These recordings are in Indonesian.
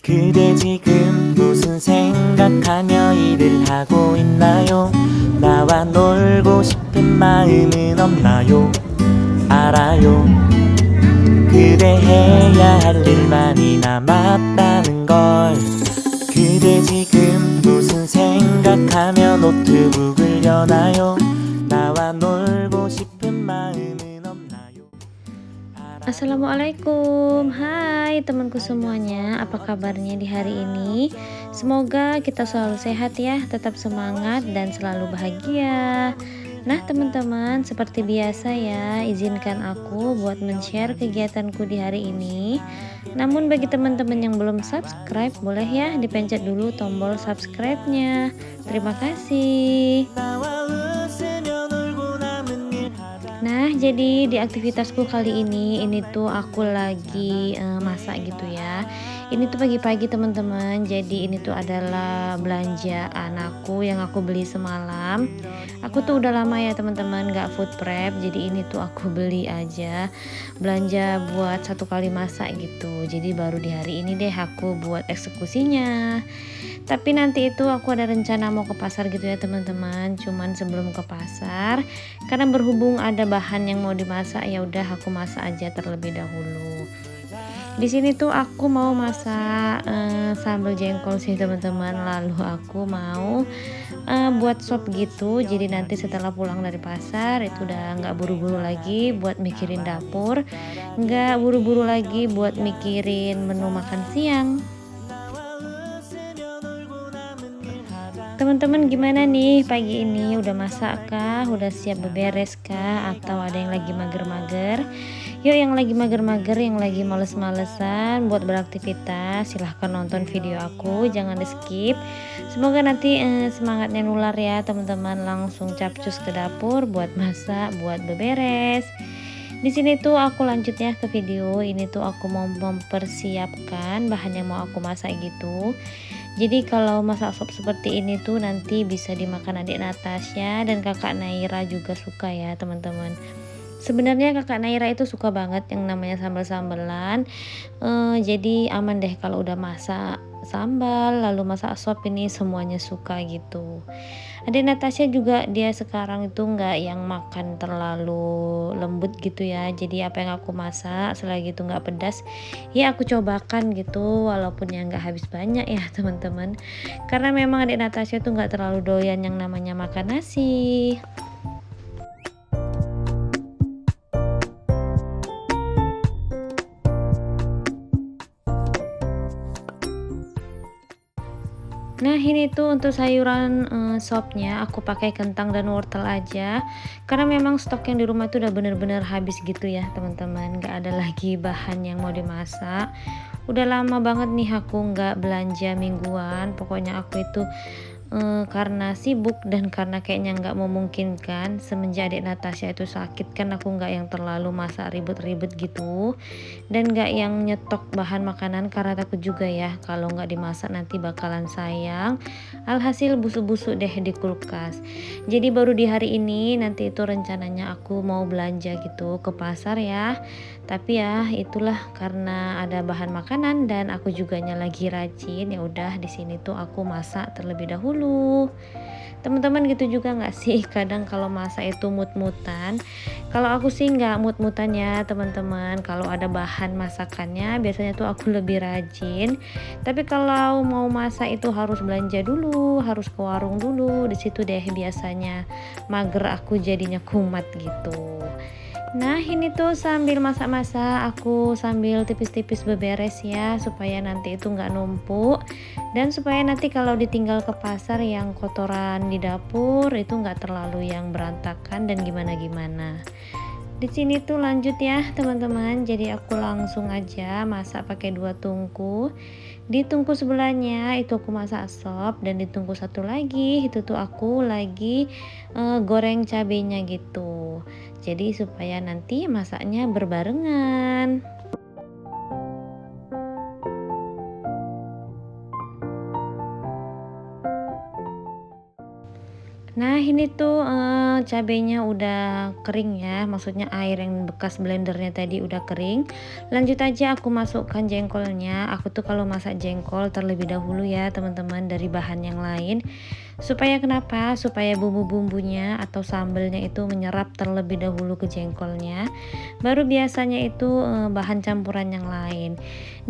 그대 지금 무슨 생각하며 일을 하고 있나요? 나와 놀고 싶은 마음은 없나요? 알아요. 그대 해야 할 일 많이 남았다는 걸. 그대 지금 무슨 생각하며 노트북을 여나요? 나와 놀고 싶은 마음은 없나요? Assalamualaikum, hai temanku semuanya, apa kabarnya di hari ini? Semoga kita selalu sehat ya, tetap semangat dan selalu bahagia. Nah teman-teman, seperti biasa ya, izinkan aku buat men-share kegiatanku di hari ini. Namun bagi teman-teman yang belum subscribe, boleh ya dipencet dulu tombol subscribe-nya. Terima kasih. Nah, jadi di aktivitasku kali ini tuh aku lagi masak gitu ya. Ini tuh pagi-pagi teman-teman. Jadi ini tuh adalah belanjaan aku yang aku beli semalam. Aku tuh udah lama ya teman-teman nggak food prep. Jadi ini tuh aku beli aja belanja buat satu kali masak gitu. Jadi baru di hari ini deh aku buat eksekusinya. Tapi nanti itu aku ada rencana mau ke pasar gitu ya teman-teman. Cuman sebelum ke pasar, karena berhubung ada bahan yang mau dimasak, ya udah aku masak aja terlebih dahulu. Di sini tuh aku mau masak sambal jengkol sih teman-teman. Lalu aku mau buat sop gitu. Jadi nanti setelah pulang dari pasar itu udah nggak buru-buru lagi buat mikirin dapur, nggak buru-buru lagi buat mikirin menu makan siang. Teman-teman gimana nih pagi ini, udah masak kah? Udah siap beberes kah? Atau ada yang lagi mager-mager? Yuk yang lagi mager-mager, yang lagi males-malesan buat beraktivitas, silahkan nonton video aku, jangan di skip. Semoga nanti semangatnya nular ya teman-teman, langsung capcus ke dapur buat masak, buat beberes. Di sini tuh aku lanjut ya ke video. Ini tuh aku mau mempersiapkan bahan yang mau aku masak gitu. Jadi kalau masak sop seperti ini tuh nanti bisa dimakan adik Natasha dan kakak Naira juga suka ya teman-teman. Sebenarnya kakak Naira itu suka banget yang namanya sambal-sambalan. Jadi aman deh kalau udah masak sambal lalu masak sop ini semuanya suka gitu. Adik Natasha juga dia sekarang itu nggak yang makan terlalu lembut gitu ya. Jadi apa yang aku masak selagi itu nggak pedas, ya aku cobakan gitu. Walaupun ya nggak habis banyak ya teman-teman. Karena memang adik Natasha itu nggak terlalu doyan yang namanya makan nasi. Nah ini tuh untuk sayuran sopnya aku pakai kentang dan wortel aja, karena memang stok yang di rumah itu udah bener-bener habis gitu ya teman-teman, nggak ada lagi bahan yang mau dimasak. Udah lama banget nih aku nggak belanja mingguan, pokoknya aku itu karena sibuk dan karena kayaknya nggak memungkinkan semenjak adik Natasha itu sakit kan aku nggak yang terlalu masak ribet-ribet gitu dan nggak yang nyetok bahan makanan karena takut juga ya kalau nggak dimasak nanti bakalan sayang, alhasil busuk-busuk deh di kulkas. Jadi baru di hari ini nanti itu rencananya aku mau belanja gitu ke pasar ya, tapi ya itulah karena ada bahan makanan dan aku juga lagi rajin, ya udah di sini tuh aku masak terlebih dahulu. Teman-teman gitu juga nggak sih kadang kalau masak itu mut-mutan? Kalau aku sih nggak mut-mutan ya teman-teman. Kalau ada bahan masakannya biasanya tuh aku lebih rajin. Tapi kalau mau masak itu harus belanja dulu, harus ke warung dulu. Di situ deh biasanya mager aku jadinya kumat gitu. Nah ini tuh sambil masak-masak aku sambil tipis-tipis beberes ya supaya nanti itu nggak numpuk dan supaya nanti kalau ditinggal ke pasar yang kotoran di dapur itu nggak terlalu yang berantakan dan gimana-gimana. Di sini tuh lanjut ya teman-teman, jadi aku langsung aja masak pakai 2 tungku. Di tungku sebelahnya itu aku masak sop dan di tungku satu lagi itu tuh aku lagi goreng cabenya gitu. Jadi supaya nanti masaknya berbarengan. Nah ini tuh, cabenya udah kering ya, maksudnya air yang bekas blendernya tadi udah kering. Lanjut aja aku masukkan jengkolnya. Aku tuh kalau masak jengkol terlebih dahulu ya teman-teman dari bahan yang lain. Supaya kenapa? Supaya bumbu-bumbunya atau sambelnya itu menyerap terlebih dahulu ke jengkolnya. Baru biasanya itu, bahan campuran yang lain.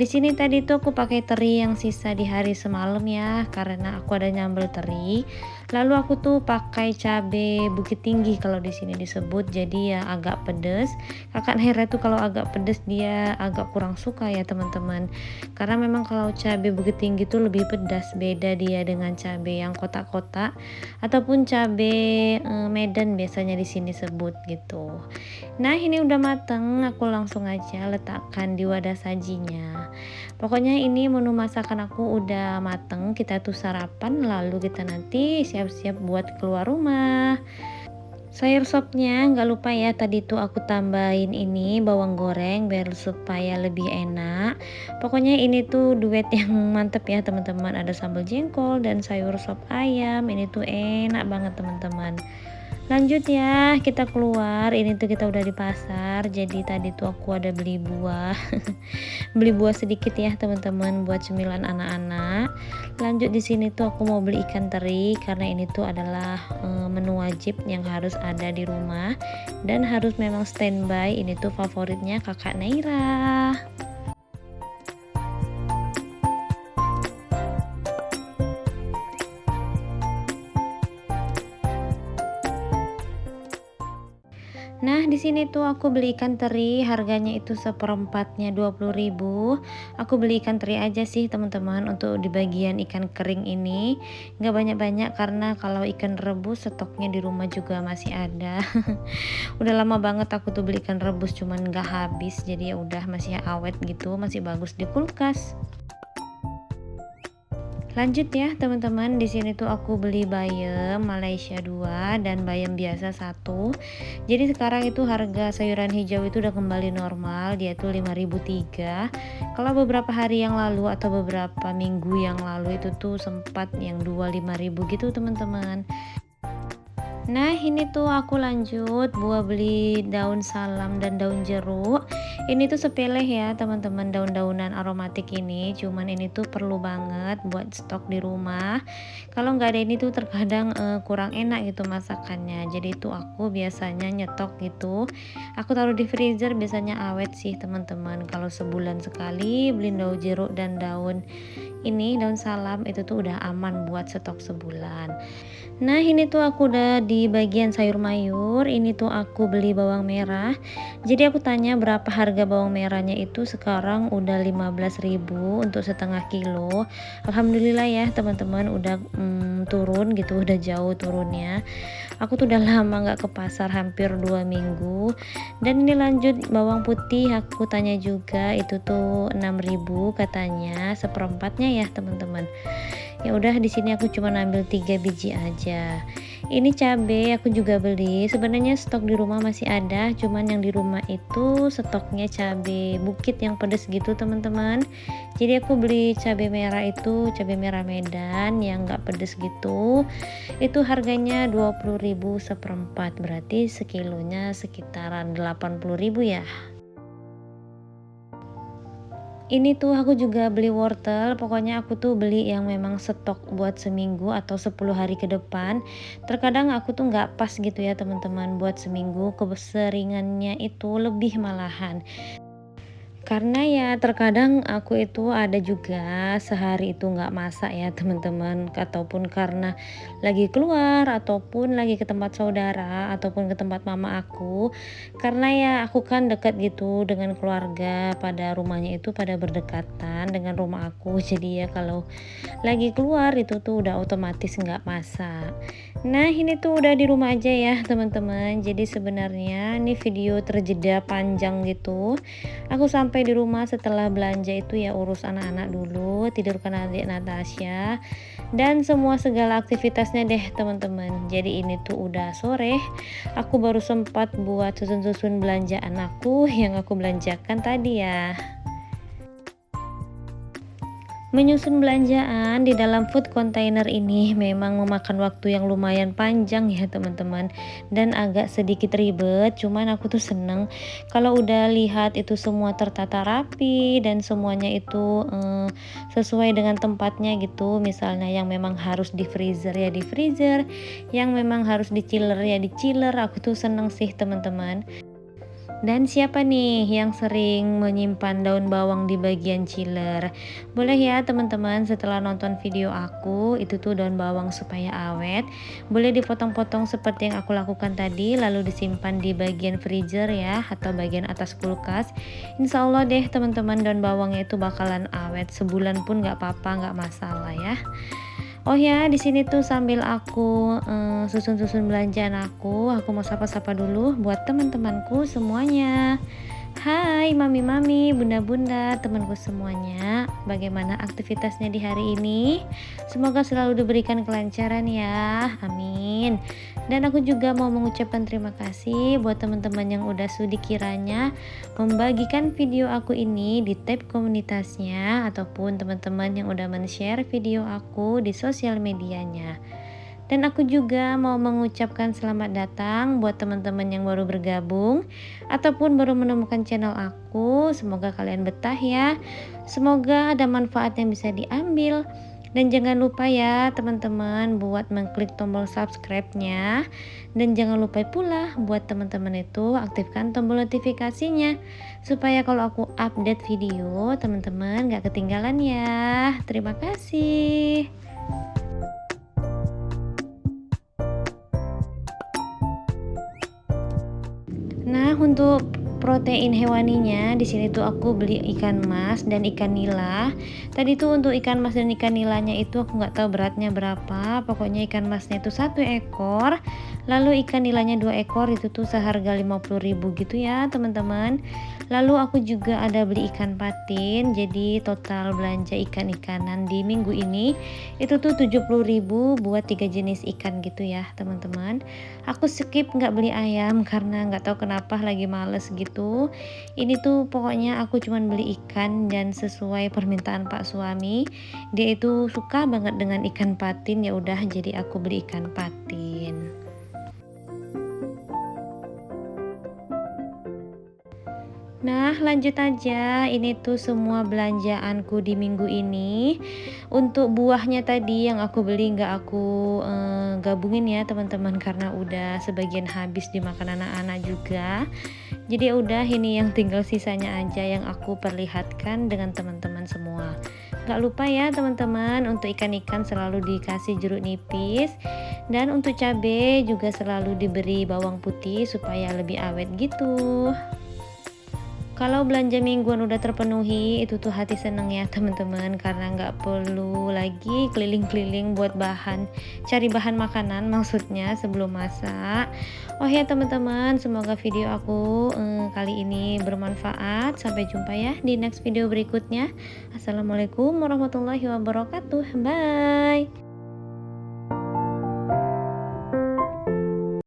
Di sini tadi tuh aku pakai teri yang sisa di hari semalam ya, karena aku ada nyambel teri. Lalu aku tuh pakai cabe Bukit Tinggi kalau di sini disebut, jadi ya agak pedes. Kakak Hera tuh kalau agak pedes dia agak kurang suka ya teman-teman. Karena memang kalau cabe Bukit Tinggi tuh lebih pedas, beda dia dengan cabe yang kotak-kotak ataupun cabe Medan biasanya di sini sebut gitu. Nah, ini udah mateng, aku langsung aja letakkan di wadah sajinya. Pokoknya ini menu masakan aku udah mateng, kita tuh sarapan lalu kita nanti siap-siap buat keluar rumah. Sayur sopnya nggak lupa ya, tadi tuh aku tambahin ini bawang goreng biar supaya lebih enak. Pokoknya ini tuh duet yang mantep ya teman-teman, ada sambal jengkol dan sayur sop ayam, ini tuh enak banget teman-teman. Lanjut ya, kita keluar. Ini tuh kita udah di pasar. Jadi tadi tuh aku ada beli buah. Beli buah sedikit ya, teman-teman, buat cemilan anak-anak. Lanjut di sini tuh aku mau beli ikan teri karena ini tuh adalah menu wajib yang harus ada di rumah dan harus memang standby. Ini tuh favoritnya Kakak Naira. Nah, di sini tuh aku beli ikan teri, harganya itu seperempatnya 20.000. Aku beli ikan teri aja sih, teman-teman, untuk di bagian ikan kering ini. Nggak banyak-banyak karena kalau ikan rebus stoknya di rumah juga masih ada. Udah lama banget aku tuh beli ikan rebus cuman nggak habis, jadi ya udah masih awet gitu, masih bagus di kulkas. Lanjut ya teman-teman, di sini tuh aku beli bayam Malaysia 2 dan bayam biasa 1. Jadi sekarang itu harga sayuran hijau itu udah kembali normal, dia tuh 5.003. Kalau beberapa hari yang lalu atau beberapa minggu yang lalu itu tuh sempat yang 25.000 gitu teman-teman. Nah ini tuh aku lanjut beli daun salam dan daun jeruk. Ini tuh sepele ya teman-teman, daun-daunan aromatik ini, cuman ini tuh perlu banget buat stok di rumah. Kalau nggak ada ini tuh terkadang kurang enak gitu masakannya, jadi tuh aku biasanya nyetok gitu. Aku taruh di freezer, biasanya awet sih teman-teman. Kalau sebulan sekali beli daun jeruk dan daun salam itu tuh udah aman buat stok sebulan. Nah ini tuh aku udah di bagian sayur mayur. Ini tuh aku beli bawang merah. Jadi aku tanya berapa harga bawang merahnya, itu sekarang udah 15.000 untuk setengah kilo. Alhamdulillah ya teman-teman, udah turun gitu, udah jauh turunnya. Aku tuh udah lama nggak ke pasar, hampir 2 minggu. Dan ini lanjut bawang putih, aku tanya juga itu tuh 6.000 katanya, seperempatnya ya teman-teman. Ya udah di sini aku cuma ambil 3 biji aja. Ini cabe aku juga beli. Sebenarnya stok di rumah masih ada, cuman yang di rumah itu stoknya cabe bukit yang pedes gitu teman-teman. Jadi aku beli cabe merah itu, cabe merah Medan yang nggak pedes gitu. Itu harganya 20.000 seperempat, berarti sekilonya sekitaran 80.000 ya. Ini tuh aku juga beli wortel, pokoknya aku tuh beli yang memang stok buat seminggu atau 10 hari ke depan. Terkadang aku tuh nggak pas gitu ya teman-teman buat seminggu, keseringannya itu lebih malahan. Karena ya terkadang aku itu ada juga sehari itu nggak masak ya teman-teman, ataupun karena lagi keluar ataupun lagi ke tempat saudara ataupun ke tempat mama aku. Karena ya aku kan dekat gitu dengan keluarga, pada rumahnya itu pada berdekatan dengan rumah aku. Jadi ya kalau lagi keluar itu tuh udah otomatis nggak masak. Nah ini tuh udah di rumah aja ya teman-teman. Jadi sebenarnya ini video terjeda panjang gitu. Aku sampai di rumah setelah belanja itu ya urus anak-anak dulu, tidurkan adik Natasha, dan semua segala aktivitasnya deh teman-teman. Jadi ini tuh udah sore, aku baru sempat buat susun-susun belanjaan aku yang aku belanjakan tadi ya. Menyusun belanjaan di dalam food container ini memang memakan waktu yang lumayan panjang ya teman-teman, dan agak sedikit ribet, cuman aku tuh seneng kalau udah lihat itu semua tertata rapi dan semuanya itu sesuai dengan tempatnya gitu. Misalnya yang memang harus di freezer ya di freezer, yang memang harus di chiller ya di chiller. Aku tuh seneng sih teman-teman. Dan siapa nih yang sering menyimpan daun bawang di bagian chiller? Boleh ya teman-teman setelah nonton video aku, itu tuh daun bawang supaya awet. Boleh dipotong-potong seperti yang aku lakukan tadi, lalu disimpan di bagian freezer ya, atau bagian atas kulkas. Insya Allah deh teman-teman daun bawangnya itu bakalan awet. Sebulan pun nggak apa-apa, nggak masalah ya. Oh ya, di sini tuh sambil aku susun-susun belanjaan aku mau sapa-sapa dulu buat teman-temanku semuanya. Hai mami-mami, bunda-bunda, temanku semuanya. Bagaimana aktivitasnya di hari ini? Semoga selalu diberikan kelancaran ya. Amin. Dan aku juga mau mengucapkan terima kasih buat teman-teman yang udah sudi kiranya membagikan video aku ini di tab komunitasnya, ataupun teman-teman yang udah men-share video aku di sosial medianya. Dan aku juga mau mengucapkan selamat datang buat teman-teman yang baru bergabung ataupun baru menemukan channel aku. Semoga kalian betah ya. Semoga ada manfaat yang bisa diambil. Dan jangan lupa ya teman-teman buat mengklik tombol subscribe-nya. Dan jangan lupa pula buat teman-teman itu aktifkan tombol notifikasinya, supaya kalau aku update video teman-teman gak ketinggalan ya. Terima kasih. Nah, untuk protein hewaninya di sini tuh aku beli ikan mas dan ikan nila. Tadi tuh untuk ikan mas dan ikan nilanya itu aku nggak tahu beratnya berapa. Pokoknya ikan masnya itu 1 ekor, lalu ikan nilanya 2 ekor, itu tuh seharga 50.000 gitu ya teman-teman. Lalu aku juga ada beli ikan patin. Jadi total belanja ikan-ikanan di minggu ini itu tuh 70.000 buat 3 jenis ikan gitu ya teman-teman. Aku skip nggak beli ayam karena nggak tahu kenapa lagi males gitu. Ini tuh pokoknya aku cuman beli ikan dan sesuai permintaan Pak suami. Dia itu suka banget dengan ikan patin, ya udah jadi aku beli ikan patin. Nah, lanjut aja. Ini tuh semua belanjaanku di minggu ini. Untuk buahnya tadi yang aku beli nggak aku gabungin ya teman-teman, karena udah sebagian habis dimakan anak-anak juga. Jadi ya udah, ini yang tinggal sisanya aja yang aku perlihatkan dengan teman-teman semua. Nggak lupa ya teman-teman, untuk ikan-ikan selalu dikasih jeruk nipis. Dan untuk cabai juga selalu diberi bawang putih supaya lebih awet gitu. Kalau belanja mingguan udah terpenuhi, itu tuh hati seneng ya teman-teman, karena nggak perlu lagi keliling-keliling buat cari bahan makanan maksudnya sebelum masak. Oh ya teman-teman, semoga video aku kali ini bermanfaat. Sampai jumpa ya di next video berikutnya. Assalamualaikum warahmatullahi wabarakatuh. Bye.